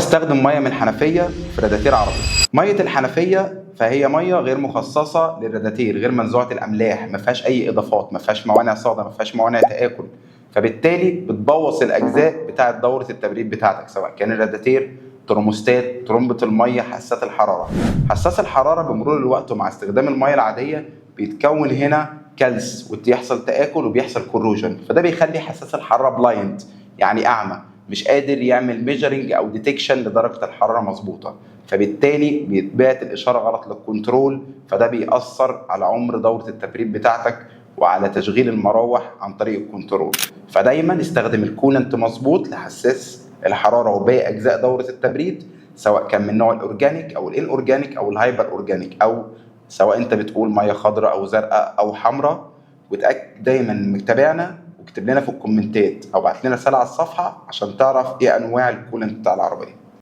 استخدم ميه من الحنفيه في راداتير عربي. ميه الحنفيه فهي ميه غير مخصصه للراداتير، غير منزوعه الاملاح، ما فيهاش اي اضافات، ما فيهاش موانع صدى، ما فيهاش موانع تاكل، فبالتالي بتبوظ الاجزاء بتاعه دوره التبريد بتاعتك، سواء كان الراداتير، ترموستات، ترمبه الميه، حساس الحراره. حساس الحراره بمرور الوقت ومع استخدام الميه العاديه بيتكون هنا كلس وبيحصل تاكل وبيحصل كوروجن، فده بيخلي حساس الحراره بلايند، يعني اعمى، مش قادر يعمل ميجرنج او ديتكشن لدرجه الحراره مظبوطه، فبالتالي بيتبعت الاشاره غلط للكنترول، فده بيأثر على عمر دوره التبريد بتاعتك وعلى تشغيل المراوح عن طريق الكنترول. فدايما استخدم الكولنت مظبوط لحساس الحراره وباقي اجزاء دوره التبريد، سواء كان من نوع الاورجانيك او الان اورجانيك او الهايبر اورجانيك، او سواء انت بتقول ميه خضراء او زرقاء او حمراء. وتاكد دايما انك تابعنا واكتب لنا في الكومنتات او ابعت لنا رساله على الصفحه عشان تعرف ايه انواع الكولنت بتاع العربيه.